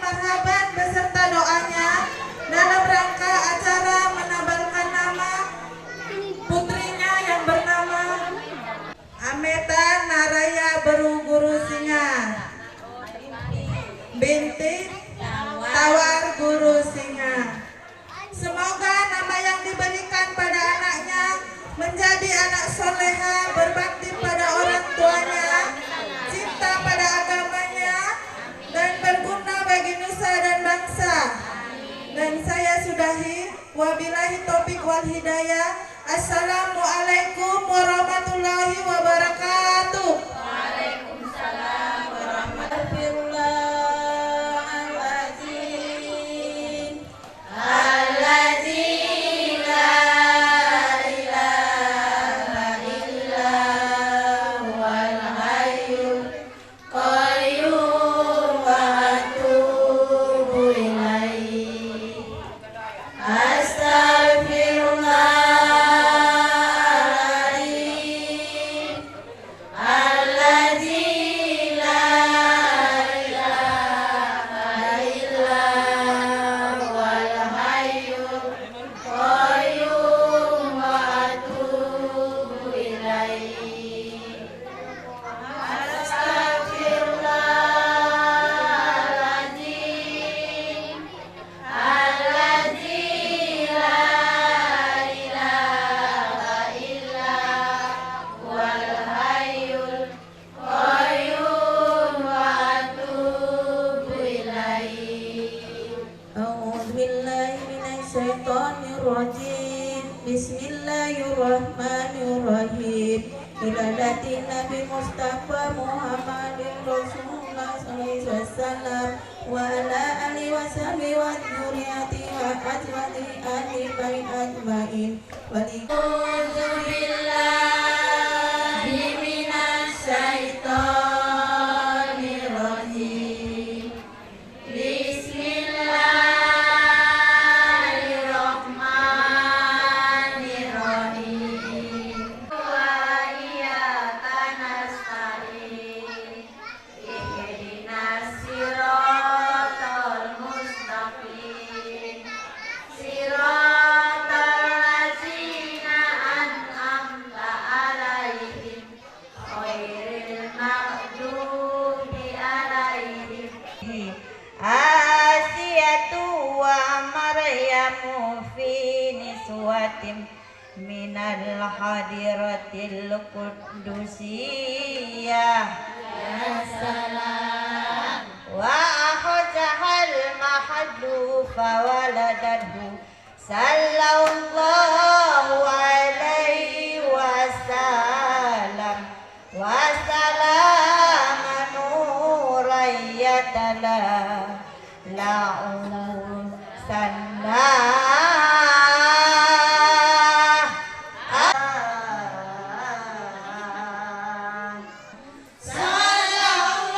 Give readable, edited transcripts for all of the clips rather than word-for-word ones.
marhaban beserta doanya dalam rangka acara menabalkan nama putrinya yang bernama Ameta Naraya Guru Singa binti Tawar Guru Singa. Semoga nama yang diberikan pada anaknya menjadi anak soleha, berbakti pada orang tuanya, cinta pada agamanya, dan berguna bagi nusa dan bangsa. Dan saya sudahi, wabillahi taufiq wal hidayah. Assalamualaikum warahmatullahi wabarakatuh. Waalaikumsalam warahmatullahi Bismillahirrahmanirrahim. Iladati Nabi Mustafa Muhammadin Rasulullah sallallahu alaihi wasallam wa ala alihi wa sahbihi wa dzurriyyati wa azwaji ahli bait ajmain. Billahi minasy syaithanir rajim. Minal hadiratil qudusiyah ya salam wa ahzahal mahadu fawaladadhu sallallahu alaihi wasallam wa salama nurayyatala la'un sanna. Sallallahu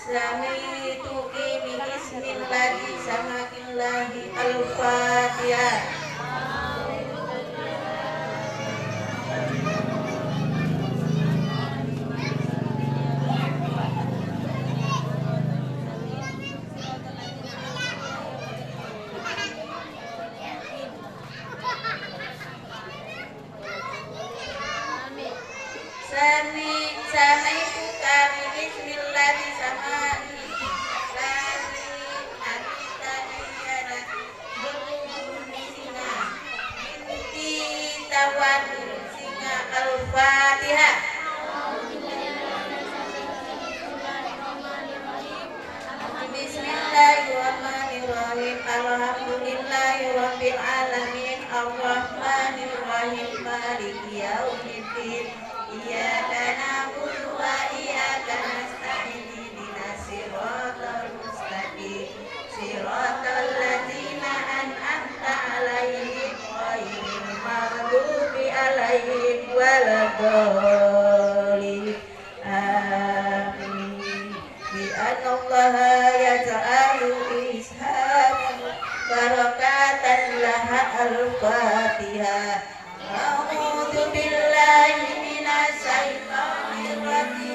Samituki bismillahi samakillahi al-fatihah. Samaitu kami bismillahi sama'i lagi anita ayyana berhubung singa binti tawan singa al-fatihah. Bismillahirrahmanirrahim. Alhamdulillahi rabbil alamin arrahmanirrahim maliki yaumiddin. Iyyaka na'budu wa iyyaka nasta'in ihdinas siratal mustaqim siratal ladzina an'amta 'alaihim ghairil maghdubi 'alaihim waladdallin. Amin. Bi anallaha yaj'alu ishaban barakatan laha al-fatihah. A'udzu billahi minasy syaithanir rajim.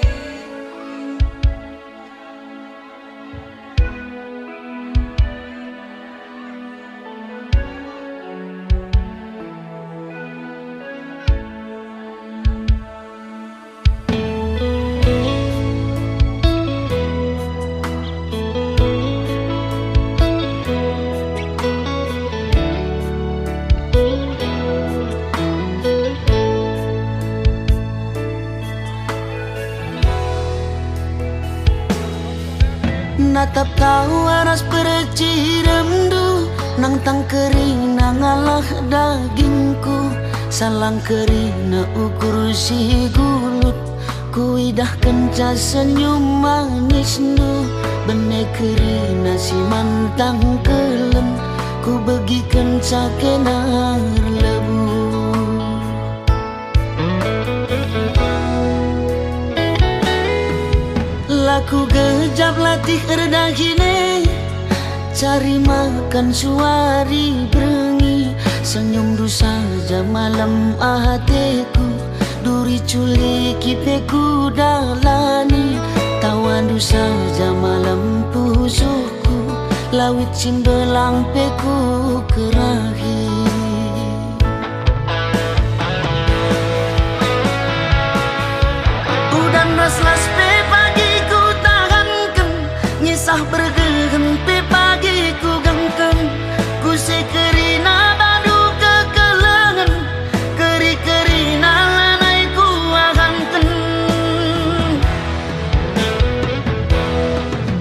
Natap tawaras perciremdu nang tang kerina ngalah dagingku salang kerina ukur si gulut kuidah kenca senyum manisnu bene kerina si mantang kelem ku begi kenca kenar lebu. Laku gejap latih erdahine cari makan suari berengi senyum du saja malam hatiku duri culiki peku dalani tawan du saja malam pusuku lawit cimbelang peku kerahi. Udan reslas pe pagiku tahankan nyisah bergehen pe pagiku gengken ku sekerina badu kekelengan keri-kerina lanai ku ahankan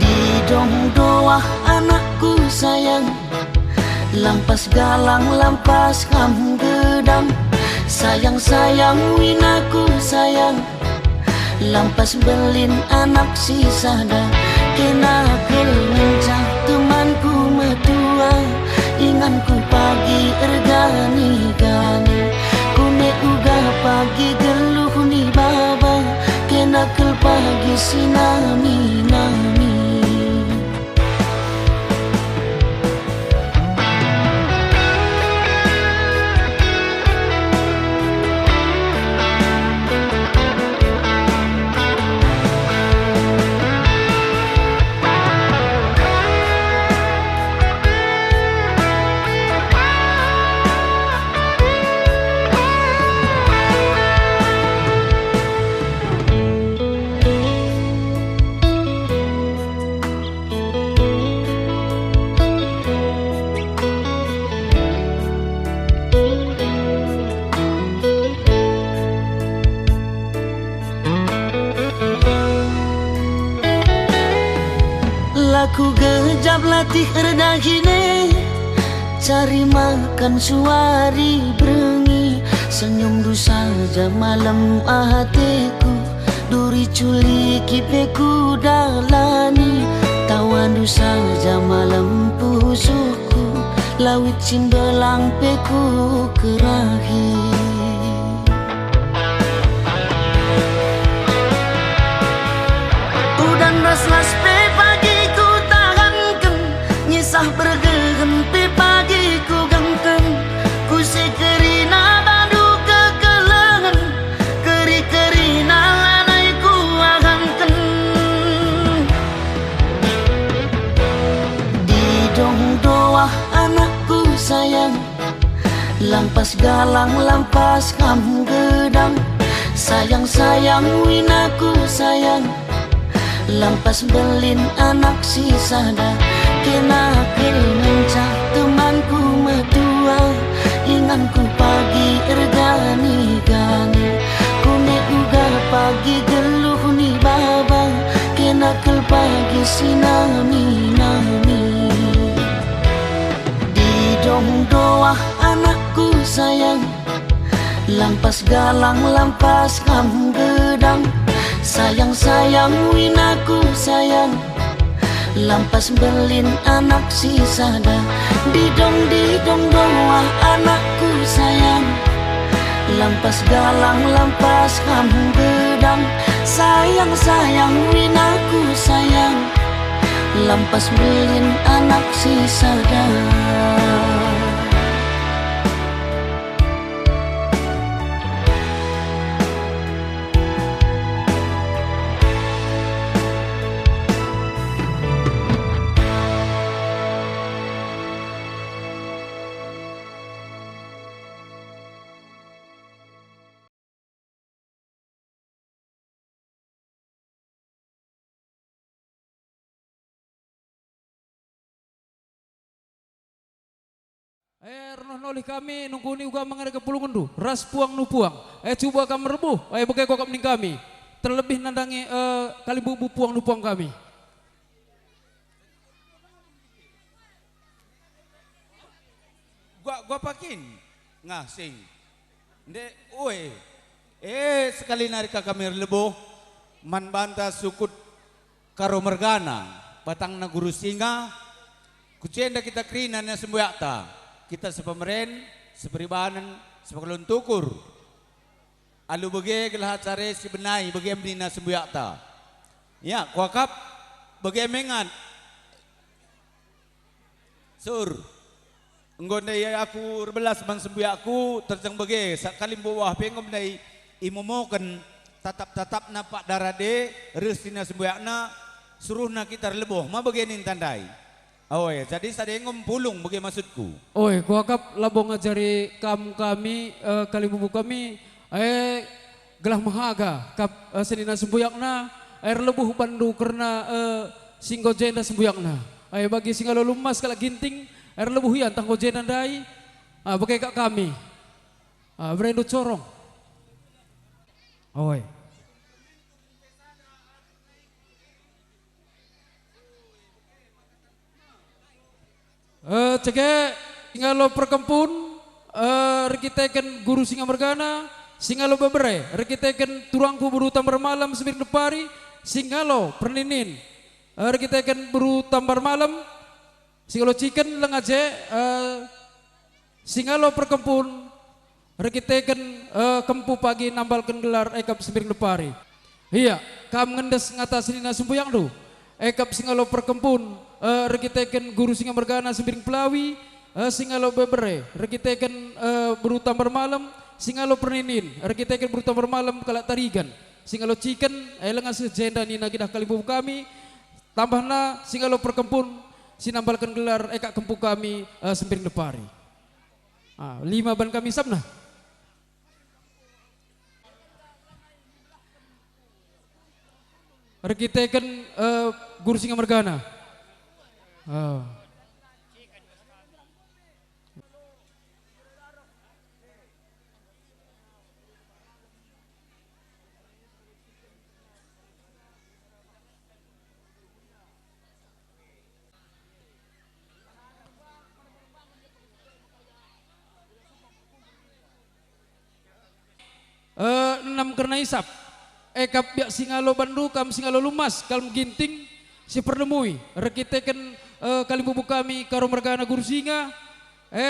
di dong doah anakku sayang lampas galang lampas kam gedang sayang-sayang winaku sayang lampas belin anak si sada kena kelenca temanku metua inganku pagi ergani-gani kune uga pagi geluh ni baba kena kel pagi sinami-nami. Laku gejap latih erdahine cari makan suari berengi senyum du saja malam hatiku duri culiki peku dalani tawan du saja malam pusuku lawit cimbelang peku kerahi. Udan reslas pe sah bergenti pagi ku gengkeng ku sekerina bandu kekelengan keri-kerina lanai ku agangken di dong doa anakku sayang lampas galang lampas kamu gedang sayang-sayang winaku sayang lampas belin anak si sada kena mencah temanku medua inganku pagi ergani gani kune uga pagi geluh ni baba kena kel pagi sinami nami di dong doa anakku sayang lampas galang lampas kamu gedang sayang-sayang winaku sayang lampas belin anak si sada di dong doa anakku sayang lampas galang lampas kamu gedang sayang-sayang winaku sayang lampas belin anak si sada. Roh nolih kami nungkuni uga mengenai kepulungan du ras puang nu puang coba kami rebuh bekai kok mending kami terlebih nandangi kali bubu puang nu puang kami gua pakin ngasing ndek oe sekali narika kami lebuh man banta sukut karo mergana batang na guru singa kucenda kita krinan na sembuyakta kita sepemeren, seperibanan, sepakalun tukur. Alu bagi gelah cari si benai bagi emdina sembuyakta. Ya, kuakap bagi emengan. Sur, enggondai aku rebelas bang sembuyakku terjang bagi sakali bawah pengom dai imumoken tatap-tatap napak darade restina sembuyakna suruhna kita leboh. Ma bagi nin tandai. Oh ya, jadi saya ngumpulung bagi maksudku. Oh ya, kuakap labong ngajari kami kali bubu kami gelah mahaga kap senina sembuyakna air lebuh bandu karena singgo jenda sembuyakna. Bagi singalo lumas kala ginting air lebuh yan tanggo jenda dai bagi kak kami. Berendo corong. Oh ya. Cege singalo perkempun rekiteken guru singa mergana singalo bebere rekiteken turangku buru tambar malam semir depari singalo perninin rekiteken buru tambar malam singalo chicken lengaje singalo perkempun rekiteken kempu pagi nambalkan gelar ekap semir depari iya kam ngendes ngatasin na sumbuyang du ekap singalo perkempun rekiteken guru singa mergana sembiring pelawi singalo bebere rekiteken berutam bermalam singalo perninin rekiteken berutam bermalam kalak tarigan singalo chicken lengan sejenda nina gidah kalibu kami tambahna singalo perkempun sinambalkan gelar ekak kempu kami sembiring depari 5 ban kami sabna rekiteken guru singa mergana. Oh. Enam karena isap ekap biak singalo bandu kam singalo lumas kalm ginting si pernemui rekiteken kali bubu kami karo mergana guru singa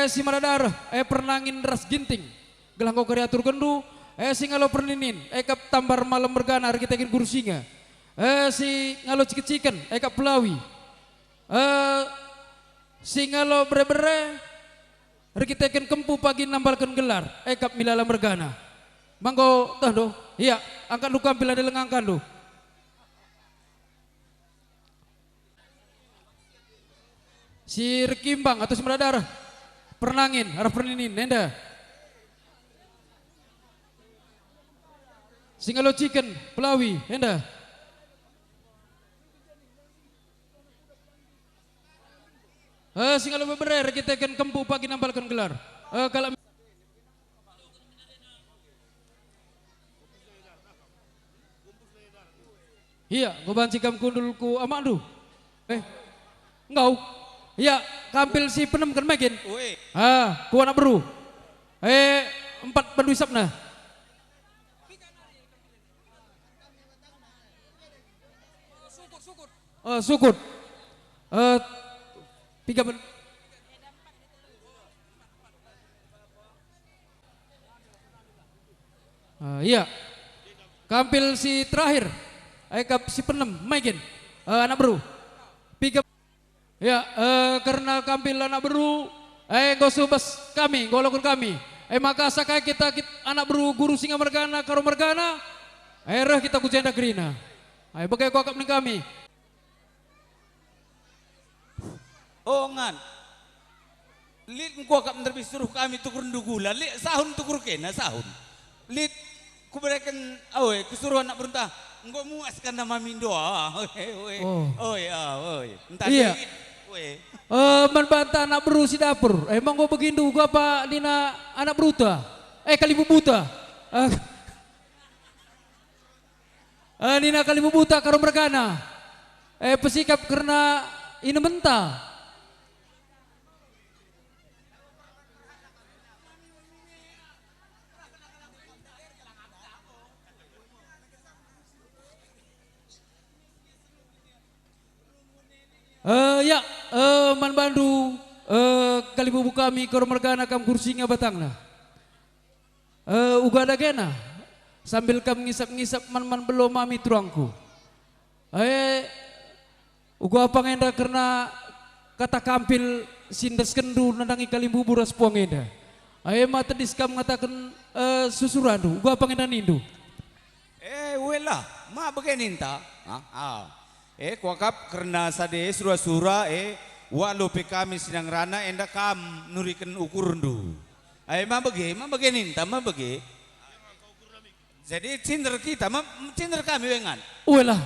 si maladar pernangin ras ginting gelang kau kreatur gendu singalo perninin kap tambar malam mergana rekiteken guru singa si ngalo cikeciken kap pelawi singalo bre-bre rekiteken kempu pagi nambalkan gelar ekap milala mergana. Manggo tando, iya angkat lu kampil ada lengangkan lu. Si rekimbang atau semradara pernangin harap perninin nenda. Singalo chicken pelawi nenda. Singalo beberer kita akan kempu pagi nambalkan gelar. Kalau iya, gue bancikam kundulku amandu. Engkau. Iya, kampil si penem kan makin. Ku anak beru. 4 pandu isapna. Sukut. 3 ben. Iya. Kampil si terakhir. Ekap si penem makin. Anak beru. 3. Ya, karena kampil anak beru, gosubas kami, golokun kami. Maka sakai kita anak beru guru singa mergana, karo mergana, kita kujenda gerina. Bagai kokap nih kami. Oh ngan, lit kokap nerbi suruh kami tukur ndugula, lit sahun tukur kena sahun. Lit kuberikan, kusuruh anak beruntah. Enggak muaskan nama mindo. Entah iya. Dit, Membantah anak beru si dapur. Emang gua begindu gua apa dina anak beruta. Kalibu buta. Nina kalibu buta karo mergana. Pesikap karena ini mentah. Man bandu kali bubu kami ke mergana kam kursinya batangna. Uga ada gena sambil kam ngisap-ngisap man belum mami turangku. Uga apa ngenda karena kata kampil sindas kendu nandangi kali bubu ras puang ngenda. Mata diskam ngatakan susurandu. Uga apa ngenda nindu. Wela, ma begeninta. Kuakap karena sade sura-sura walope kami sidang rana enda kam nurikan ukurundu. Ma begeninta ma bege. Jadi cinder kita, cinder kami wengan. Ulah.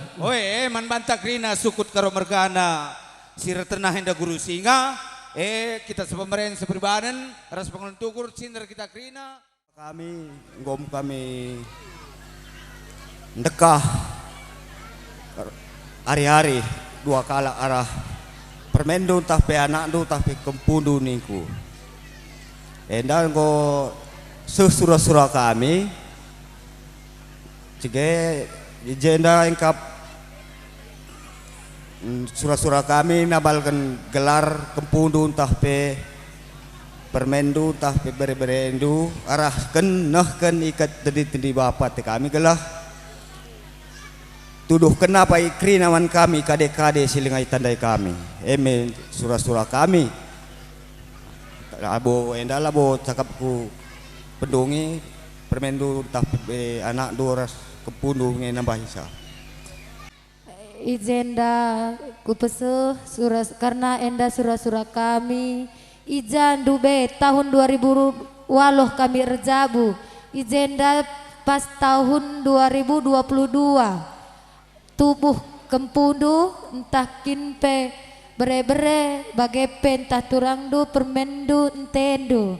Man bantak rina sukut karo mergana sira tenah enda guru singa. Kita sepemeren sepribadan ras pengen tukur cinder kita krina. Kami ndekah hari-hari 2 kala arah permendu tapi anak du tapi kempundu niku. Endan go susura-sura kami cige jenda engkap sura-sura kami nabalkan gelar kempundu tapi permendu tapi bere-berendu arah kenahkan ikat tadi bapak kami gelah tuduh kenapa ikri naman kami kade-kade silingai tandai kami surah-surah kami abo endala bo cakapku pendungi permendu tapi anak duras kepundu nambah isa Ijenda kupesuh karena enda surah-surah kami ijan dube tahun 2000 waloh kami rejabu ijenda pas tahun 2022 tubuh kempundu entah kinpe bere-bere bagepe entah turangdu permendu entendu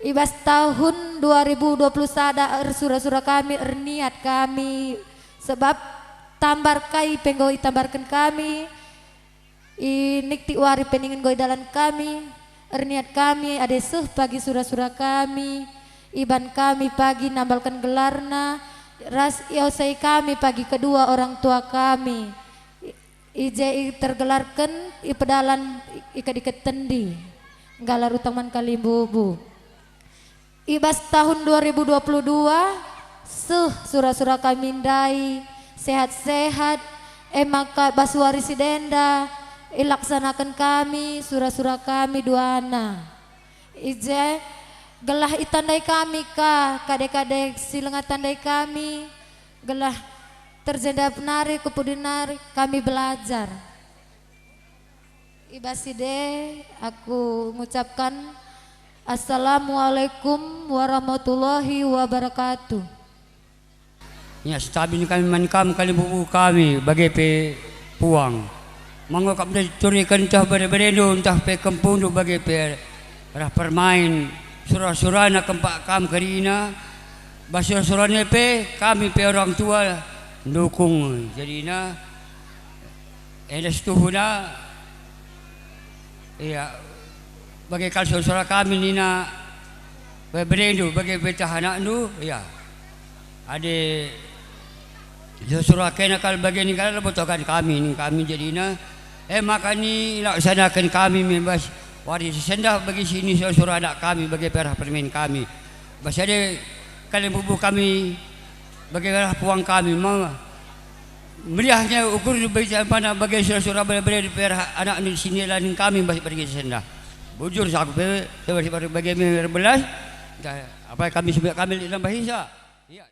ibas tahun 2020 sada surah-surah kami niat kami sebab tambar kai penggo itambarkan kami inik tiwari peningin goi dalan kami niat kami ada pagi surah-surah kami iban kami pagi nambalkan gelarna ras yausai kami pagi kedua orang tua kami ije tergelarkan ipedalan ikat-ikat tendi ngalaru taman kalimbubu ibas tahun 2022 surah-surah kami ndai sehat-sehat maka basuari sidenda ilaksanakan kami surah-surah kami duana. Ije gelah itandai kami kadek-kadek silengat tandai kami gelah terjendap nari kepudinari kami belajar. Ibaside aku mengucapkan Assalamualaikum warahmatullahi wabarakatuh. Ya, stabil kami manikam kali bubu kami bagi pe puang. Mangokap dari curikan entah beredo entah pe kampung tu bagi pe rah permain surah-surah nak kempak kam kerina. Basura-surahnya pe kami pe orang tua dukung. Jadi na edes tuhuna ya bagi kal surah kami ni na beredo bagi pe tahanak tu ya. Ade surah kena kal bagian ni kalau butuhkan kami ni kami jadinya makani laksanakan kami membas waris sendah bagi sini surah anak kami bagi perah permen kami bas ada kalian bubu kami bagi perah puang kami mama meriahnya ukur baca mana bagi surah beri perah anak di sini lain kami bas pergi sendah bujur aku bagi berbelas apa kami sebenarnya kami dalam bahasa ya.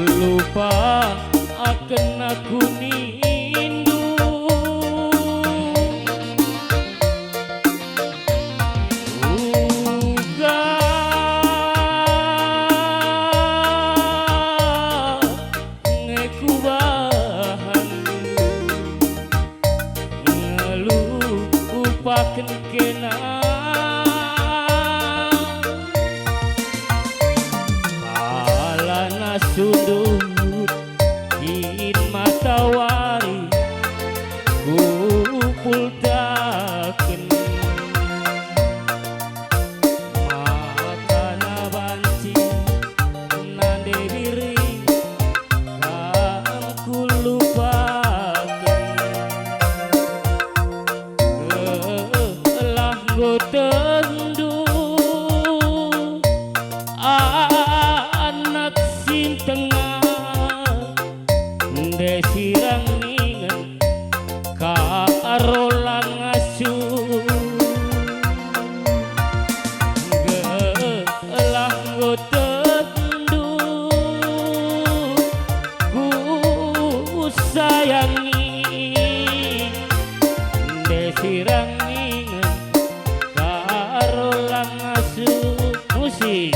lupa akan aku nindu. Uga ngekubahan ngelupakan kena palana sudut in matawari kupultaken makana banci nande diri kam kulupaken elah gotendu anak sin tengah desirang ningan karolang asuh gelah gotendu ku sayangi desirang ningan karolang asuh musik.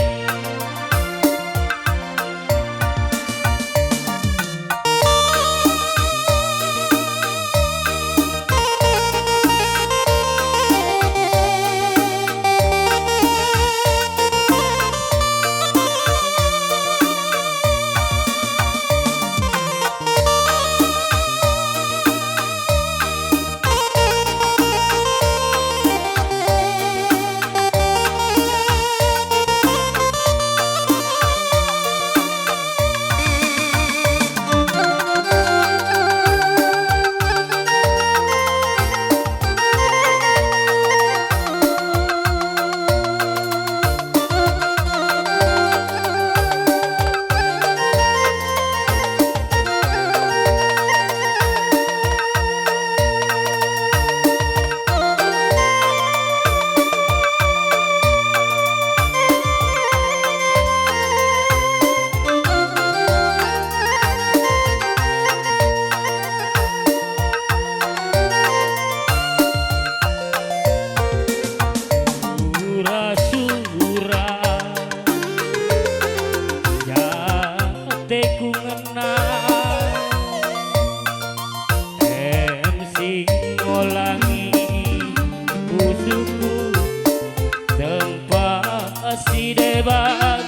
Si debat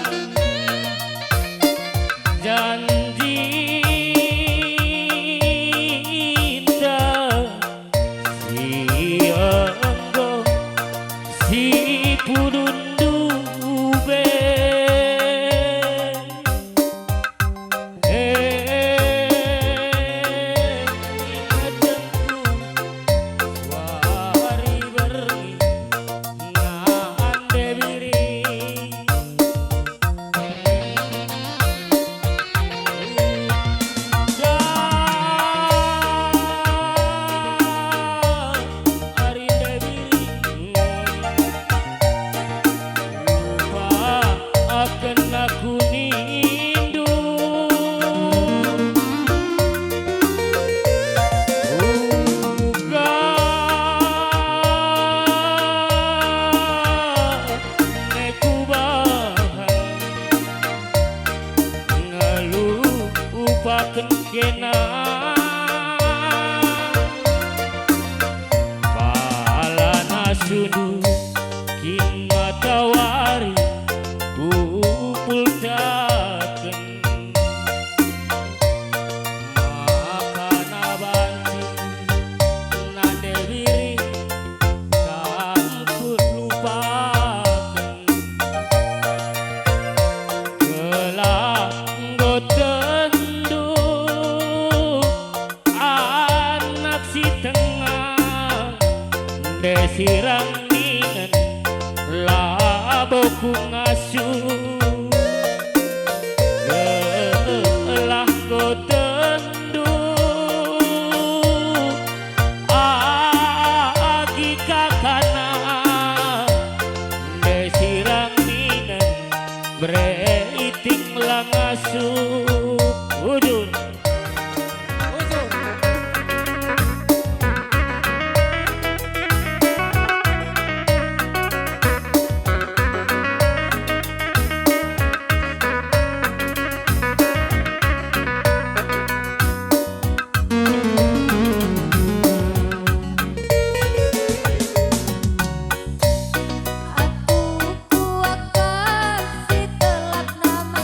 janji indah si enggo si pudundu be ingatku wari berni ngande biri aku nindu uga ngekubahan ngelupaken kena palana sundu kin matawari kupultaken makana banci nande diri kam kulupaken gelah gotendu anak si tengah desirang ningan laboku ngasuh gelah gotendu agi kakana desirang ningan breiting langas masuk ujur. Ujur. Aku akan si telap nama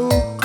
Lupa